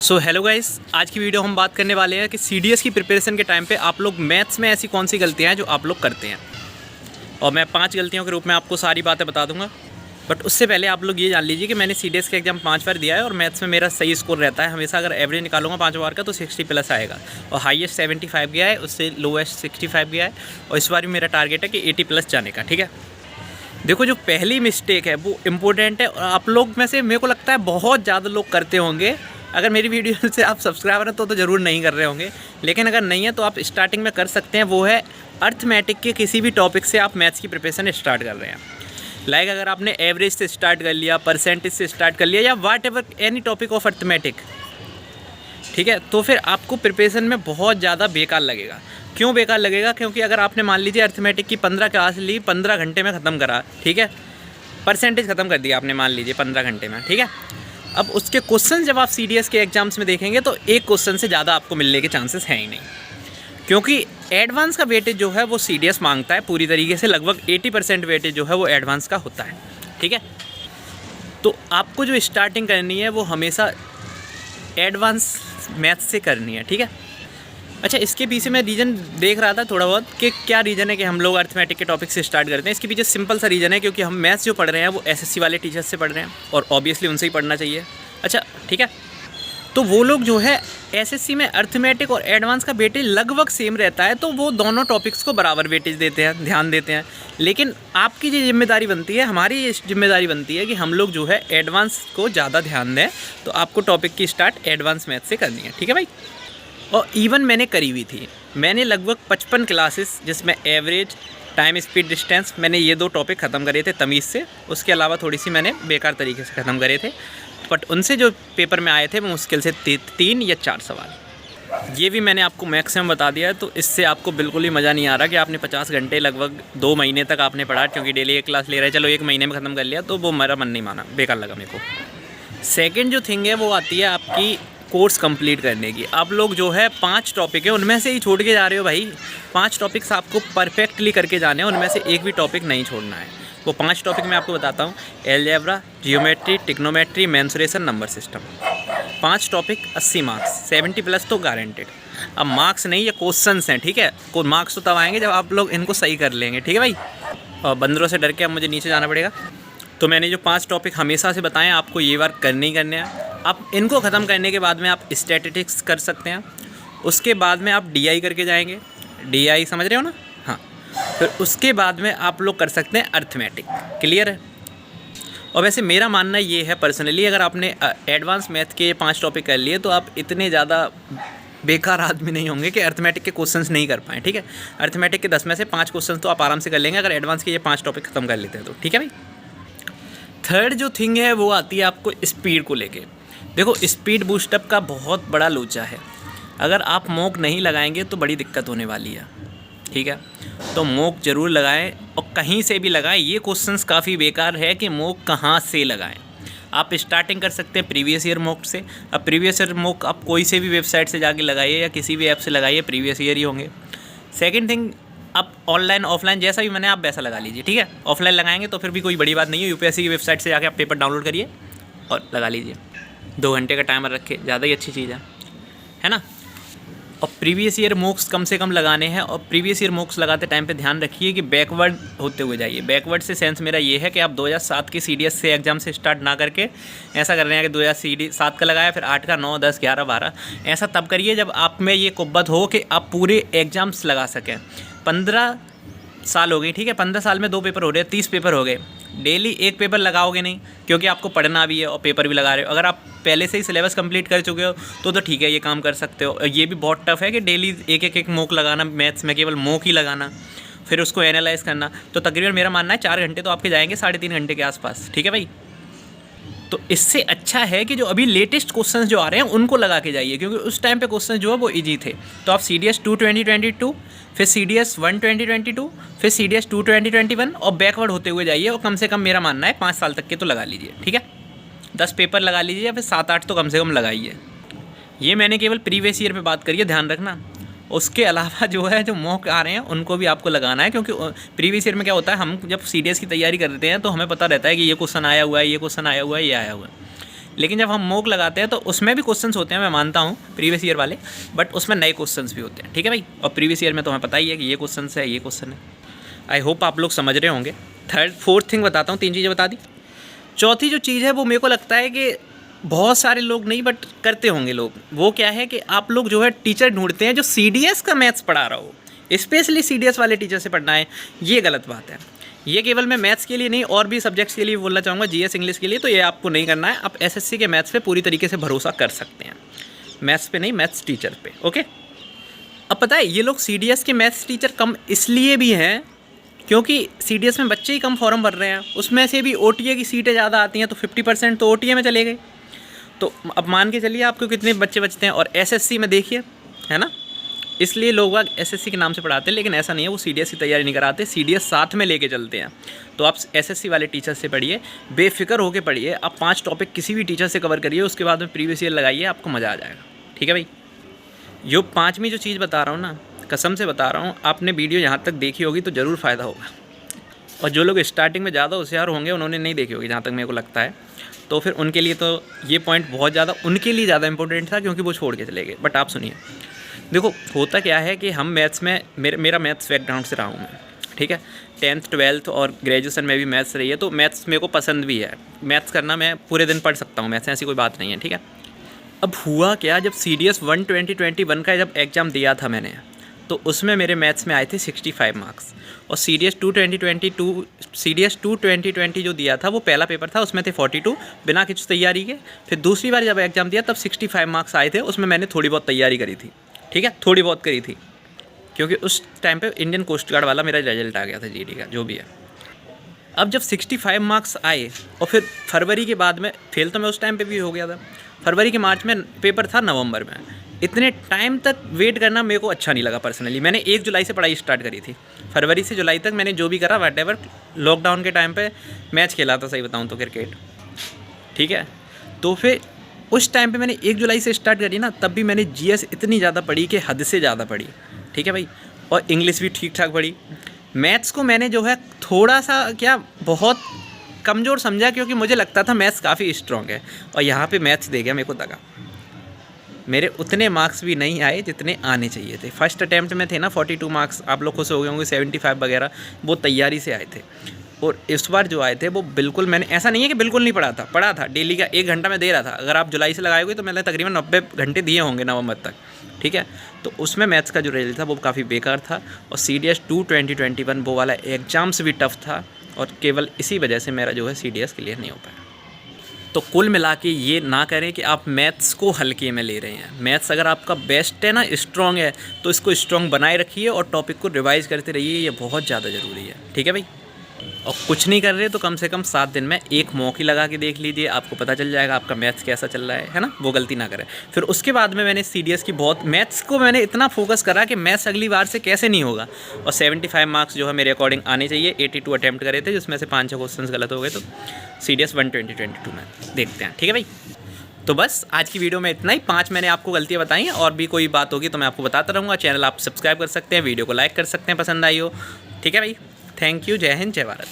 So hello guys, आज की video हम बात करने वाले हैं कि सीडीएस की प्रिपरेशन के टाइम पे आप लोग मैथ्स में ऐसी कौन सी गलतियां हैं जो आप लोग करते हैं। और मैं 5 गलतियों के रूप में आपको सारी बातें बता दूंगा। बट उससे पहले आप लोग ये जान लीजिए कि मैंने सीडीएस का एग्जाम 5 बार दिया है और मैथ्स में मेरा सही स्कोर रहता है हमेशा। अगर एवरेज निकालूंगा 5 बार का तो 60+ आएगा और हाईएस्ट 75 गया है, उससे लोएस्ट 65 गया है। और इस बार भी मेरा टारगेट है कि 80+ जाने का। ठीक है, देखो जो पहली मिस्टेक है वो इम्पोर्टेंट है और आप लोग में से मेरे को लगता है बहुत ज़्यादा लोग करते होंगे। अगर मेरी वीडियो से आप सब्सक्राइबर हैं तो ज़रूर नहीं कर रहे होंगे, लेकिन अगर नहीं है तो आप स्टार्टिंग में कर सकते हैं। वो है अर्थमेटिक के किसी भी टॉपिक से आप मैथ्स की प्रिपरेशन स्टार्ट कर रहे हैं। लाइक अगर आपने एवरेज से स्टार्ट कर लिया, परसेंटेज से स्टार्ट कर लिया या whatever any topic of arithmetic, ठीक है, तो फिर आपको प्रिपरेशन में बहुत ज़्यादा बेकार लगेगा। क्यों बेकार लगेगा? क्योंकि अगर आपने मान लीजिए अर्थमेटिक की 15 क्लास ली, 15 घंटे में ख़त्म करा, ठीक है, परसेंटेज ख़त्म कर दिया आपने मान लीजिए 15 घंटे में, ठीक है। अब उसके क्वेश्चन जब आप सीडीएस के एग्जाम्स में देखेंगे तो एक क्वेश्चन से ज़्यादा आपको मिलने के चांसेस हैं ही नहीं, क्योंकि एडवांस का वेटेज जो है वो सीडीएस मांगता है पूरी तरीके से। लगभग 80% वेटेज जो है वो एडवांस का होता है, ठीक है। तो आपको जो स्टार्टिंग करनी है वो हमेशा एडवांस मैथ्स से करनी है, ठीक है। अच्छा, इसके पीछे मैं रीज़न देख रहा था थोड़ा बहुत कि क्या रीज़न है कि हम लोग अर्थमेटिक के टॉपिक से स्टार्ट करते हैं। इसके पीछे सिंपल सा रीज़न है, क्योंकि हम मैथ्स जो पढ़ रहे हैं वो एसएससी वाले टीचर्स से पढ़ रहे हैं और ऑब्वियसली उनसे ही पढ़ना चाहिए। अच्छा, ठीक है, तो वो लोग जो है एसएससी में अर्थमेटिक और एडवांस का वेटेज लगभग सेम रहता है, तो वो दोनों टॉपिक्स को बराबर वेटेज देते हैं, ध्यान देते हैं। लेकिन आपकी ये जिम्मेदारी बनती है, हमारी ये जिम्मेदारी बनती है कि हम लोग जो है एडवांस को ज़्यादा ध्यान दें। तो आपको टॉपिक की स्टार्ट एडवांस मैथ से करनी है, ठीक है भाई। और इवन मैंने करी हुई थी, मैंने लगभग 55 क्लासेस जिसमें एवरेज, टाइम, स्पीड, डिस्टेंस, मैंने ये 2 टॉपिक ख़त्म करे थे तमीज़ से। उसके अलावा थोड़ी सी मैंने बेकार तरीके से ख़त्म करे थे, बट उनसे जो पेपर में आए थे वो मुश्किल से 3 या 4 सवाल। ये भी मैंने आपको मैक्सिमम बता दिया है। तो इससे आपको बिल्कुल ही मज़ा नहीं आ रहा कि आपने 50 घंटे लगभग 2 महीने तक आपने पढ़ा, क्योंकि डेली एक क्लास ले रहे हैं, चलो 1 महीने में ख़त्म कर लिया, तो वो मेरा मन नहीं माना, बेकार लगा मेरे को। सेकेंड जो थिंग है वो आती है आपकी कोर्स कंप्लीट करने की। आप लोग जो है 5 टॉपिक है उनमें से ही छोड़ के जा रहे हो भाई। 5 टॉपिक्स आपको परफेक्टली करके जाने हैं, उनमें से एक भी टॉपिक नहीं छोड़ना है। वो 5 टॉपिक मैं आपको बताता हूँ: algebra, geometry, trigonometry, mensuration, number system. 5 topic 80 marks, 70+ तो गारंटेड। अब मार्क्स नहीं, ये क्वेश्चंस हैं, ठीक है। को मार्क्स तो तब आएंगे जब आप लोग इनको सही कर लेंगे, ठीक है भाई। और बंदरों से डर के अब मुझे नीचे जाना पड़ेगा। तो मैंने जो 5 टॉपिक हमेशा से बताएं आपको ये बार करने ही करने हैं। आप इनको ख़त्म करने के बाद में आप स्टैटिस्टिक्स कर सकते हैं। उसके बाद में आप डीआई करके जाएंगे। डीआई समझ रहे हो ना? हाँ। फिर उसके बाद में आप लोग कर सकते हैं अर्थमेटिक। क्लियर है? और वैसे मेरा मानना ये है पर्सनली, अगर आपने एडवांस मैथ के 5 टॉपिक कर लिए तो आप इतने ज़्यादा बेकार आदमी नहीं होंगे कि अर्थमेटिक के क्वेश्चंस नहीं कर पाएँ, ठीक है। अर्थमेटिक के 10 में से 5 क्वेश्चन तो आप आराम से कर लेंगे अगर एडवांस के ये 5 टॉपिक ख़त्म कर लेते हैं तो, ठीक है भाई। थर्ड जो थिंग है वो आती है आपको स्पीड को लेके। देखो, स्पीड बूस्टअप का बहुत बड़ा लोचा है। अगर आप मॉक नहीं लगाएंगे तो बड़ी दिक्कत होने वाली है, ठीक है। तो मॉक ज़रूर लगाएं और कहीं से भी लगाएं। ये क्वेश्चंस काफ़ी बेकार है कि मॉक कहाँ से लगाएं। आप स्टार्टिंग कर सकते हैं प्रीवियस ईयर मॉक से। अब प्रीवियस ईयर मॉक आप कोई से भी वेबसाइट से जाके लगाइए या किसी भी ऐप से लगाइए, प्रीवियस ईयर ही होंगे। सेकेंड थिंग, आप ऑनलाइन ऑफलाइन जैसा भी मैंने आप वैसा लगा लीजिए, ठीक है। ऑफलाइन लगाएंगे तो फिर भी कोई बड़ी बात नहीं है। यूपीएससी की वेबसाइट से जाके आप पेपर डाउनलोड करिए और लगा लीजिए। 2 घंटे का टाइमर रखे, ज़्यादा ही अच्छी चीज़ है ना। और प्रीवियस ईयर मॉक्स कम से कम लगाने हैं। और प्रीवियस ईयर मॉक्स लगाते टाइम पे ध्यान रखिए कि बैकवर्ड होते हुए जाइए। बैकवर्ड से सेंस मेरा ये है कि आप 2007 के सीडीएस से एग्जाम से स्टार्ट ना करके ऐसा कर रहे हैं कि 2007 का लगाया, फिर 8 का, 9, 10, 11, 12 ऐसा तब करिए जब आप में ये कुव्वत हो कि आप पूरे एग्जाम्स लगा सकें। 15 साल हो गई, ठीक है, 15 साल में 2 पेपर हो रहे हैं, 30 पेपर हो गए। डेली एक पेपर लगाओगे नहीं, क्योंकि आपको पढ़ना भी है और पेपर भी लगा रहे हो। अगर आप पहले से ही सिलेबस कंप्लीट कर चुके हो तो ठीक है, ये काम कर सकते हो। ये भी बहुत टफ है कि डेली एक मॉक लगाना, मैथ्स में केवल मॉक ही लगाना, फिर उसको एनालाइज करना। तो तकरीबन मेरा मानना है 4 घंटे तो आपके जाएंगे, 3.5 घंटे के आसपास, ठीक है भाई। तो इससे अच्छा है कि जो अभी लेटेस्ट क्वेश्चंस जो आ रहे हैं उनको लगा के जाइए, क्योंकि उस टाइम पे क्वेश्चन जो है वो इजी थे। तो आप CDS 2 2022, फिर CDS 1 2022, फिर CDS 2 2021 और बैकवर्ड होते हुए जाइए। और कम से कम मेरा मानना है 5 साल तक के तो लगा लीजिए, ठीक है। 10 पेपर लगा लीजिए या फिर 7-8 तो कम से कम लगाइए। ये मैंने केवल प्रीवियस ईयर पे बात करी है, ध्यान रखना। उसके अलावा जो है जो मॉक आ रहे हैं उनको भी आपको लगाना है, क्योंकि प्रीवियस ईयर में क्या होता है, हम जब CDS की तैयारी करते हैं तो हमें पता रहता है कि ये क्वेश्चन आया हुआ है, ये क्वेश्चन आया हुआ है, ये आया हुआ है। लेकिन जब हम मॉक लगाते हैं तो उसमें भी क्वेश्चंस होते हैं, मैं मानता हूँ प्रीवियस ईयर वाले, बट उसमें नए क्वेश्चंस भी होते हैं, ठीक है भाई। और प्रीवियस ईयर में तो हमें पता ही है कि ये क्वेश्चन है, ये क्वेश्चन है। आई होप आप लोग समझ रहे होंगे। फोर्थ थिंग बताता हूँ, 3 चीज़ें बता दी। चौथी जो चीज़ है वो मेरे को लगता है कि बहुत सारे लोग नहीं बट करते होंगे लोग, वो क्या है कि आप लोग जो है टीचर ढूंढते हैं जो CDS का मैथ्स पढ़ा रहा हो, स्पेशली CDS वाले टीचर से पढ़ना है। ये गलत बात है। ये केवल मैं मैथ्स के लिए नहीं और भी सब्जेक्ट्स के लिए बोलना चाहूँगा, GS इंग्लिश के लिए तो ये आपको नहीं करना है। आप SSC के मैथ्स पे पूरी तरीके से भरोसा कर सकते हैं, मैथ्स पे नहीं, मैथ्स टीचर पे, ओके। अब पता है ये लोग CDS के मैथ्स टीचर कम इसलिए भी हैं क्योंकि CDS में बच्चे ही कम फॉर्म भर रहे हैं, उसमें से भी OTA की सीटें ज़्यादा आती हैं, तो 50% तो OTA में चले गए। तो अब मान के चलिए आपको कितने बच्चे बचते हैं। और SSC में देखिए, है ना, इसलिए लोग SSC के नाम से पढ़ाते हैं, लेकिन ऐसा नहीं है, वो CDS की तैयारी नहीं कराते, CDS साथ में लेके चलते हैं। तो आप SSC वाले टीचर से पढ़िए, बेफिक्र होकर पढ़िए। आप 5 टॉपिक किसी भी टीचर से कवर करिए, उसके बाद में प्रीवियस ईयर लगाइए, आपको मज़ा आ जाएगा, ठीक है भाई। जो 5वीं जो चीज़ बता रहा हूँ ना, कसम से बता रहा हूँ, आपने वीडियो यहाँ तक देखी होगी तो ज़रूर फ़ायदा होगा। और जो लोग स्टार्टिंग में ज़्यादा होशियार होंगे उन्होंने नहीं देखी होगी, जहाँ तक मेरे को लगता है, तो फिर उनके लिए तो ये पॉइंट बहुत ज़्यादा, उनके लिए ज़्यादा इंपॉर्टेंट था क्योंकि वो छोड़ के चले गए। बट आप सुनिए, देखो होता क्या है कि हम मैथ्स में, मेरा मैथ्स बैकग्राउंड से रहा हूँ मैं, ठीक है। 10th 12th और ग्रेजुएशन में भी मैथ्स रही है, तो मैथ्स मेरे को पसंद भी है। मैथ्स करना मैं पूरे दिन पढ़ सकता हूँ, मैथ्स ऐसी कोई बात नहीं है, ठीक है। अब हुआ क्या, जब CDS 1 2021 का जब एग्ज़ाम दिया था मैंने, तो उसमें मेरे मैथ्स में आए थे 65 मार्क्स। और CDS 2 2020 जो दिया था वो पहला पेपर था, उसमें थे 42 बिना कुछ तैयारी के। फिर दूसरी बार जब एग्ज़ाम दिया तब 65 मार्क्स आए थे, उसमें मैंने थोड़ी बहुत तैयारी करी थी, ठीक है, थोड़ी बहुत करी थी, क्योंकि उस टाइम पे इंडियन कोस्ट गार्ड वाला मेरा रिजल्ट आ गया था, GD का जो भी है। अब जब 65 मार्क्स आए और फिर फरवरी के बाद में, फेल तो मैं उस टाइम पे भी हो गया था, फरवरी के मार्च में पेपर था, नवंबर में, इतने टाइम तक वेट करना मेरे को अच्छा नहीं लगा पर्सनली। मैंने 1 जुलाई से पढ़ाई स्टार्ट करी थी, फरवरी से जुलाई तक मैंने जो भी करा व्हाटएवर। लॉकडाउन के टाइम पे मैच खेला था, सही बताऊँ तो क्रिकेट, ठीक है। तो फिर उस टाइम पे मैंने 1 जुलाई से स्टार्ट करी ना, तब भी मैंने GS इतनी ज़्यादा पढ़ी कि हद से ज़्यादा पढ़ी, ठीक है भाई। और इंग्लिश भी ठीक ठाक पढ़ी। मैथ्स को मैंने जो है थोड़ा सा क्या, बहुत कमज़ोर समझा, क्योंकि मुझे लगता था मैथ्स काफ़ी स्ट्रॉन्ग है, और यहाँ पे मैथ्स दे गया मेरे को दगा। मेरे उतने मार्क्स भी नहीं आए जितने आने चाहिए थे। फर्स्ट अटैम्प्ट में थे ना 42 मार्क्स, आप लोग खुश हो गए होंगे, 75 वगैरह वो तैयारी से आए थे। और इस बार जो आए थे वो बिल्कुल, मैंने ऐसा नहीं है कि बिल्कुल नहीं पढ़ा था, डेली का 1 घंटा मैं दे रहा था। अगर आप जुलाई से लगाए हुए तो मैंने तकरीबन 90 घंटे दिए होंगे नवंबर तक, ठीक है। तो उसमें मैथ्स का जो रिजल्ट था वो काफ़ी बेकार था। और CDS 2 2021 वो वाला एग्ज़ाम्स भी टफ था, और केवल इसी वजह से मेरा जो है CDS क्लियर नहीं हो पाया। तो कुल मिला के ये ना करें कि आप मैथ्स को हल्के में ले रहे हैं। मैथ्स अगर आपका बेस्ट है ना, स्ट्रॉन्ग है, तो इसको स्ट्रॉन्ग बनाए रखिए और टॉपिक को रिवाइज करते रहिए, ये बहुत ज़्यादा ज़रूरी है, ठीक है भाई। और कुछ नहीं कर रहे तो कम से कम 7 दिन में एक मॉक ही लगा के देख लीजिए, आपको पता चल जाएगा आपका मैथ्स कैसा चल रहा है ना, वो गलती ना करें। फिर उसके बाद में मैंने CDS की बहुत, मैथ्स को मैंने इतना फोकस करा कि मैथ्स अगली बार से कैसे नहीं होगा। और 75 मार्क्स जो है मेरे अकॉर्डिंग आने चाहिए। 82 अटैम्प्ट करे थे, जिसमें से 5-6 क्वेश्चन गलत हो गए, तो CDS 1 2022 में देखते हैं, ठीक है भाई। तो बस आज की वीडियो में इतना ही। 5 मैंने आपको गलतियाँ बताई हैं, और भी कोई बात होगी तो मैं आपको बताता रहूँगा। चैनल आप सब्सक्राइब कर सकते हैं, वीडियो को लाइक कर सकते हैं पसंद आई हो, ठीक है भाई। थैंक यू, जय हिंद, जय भारत।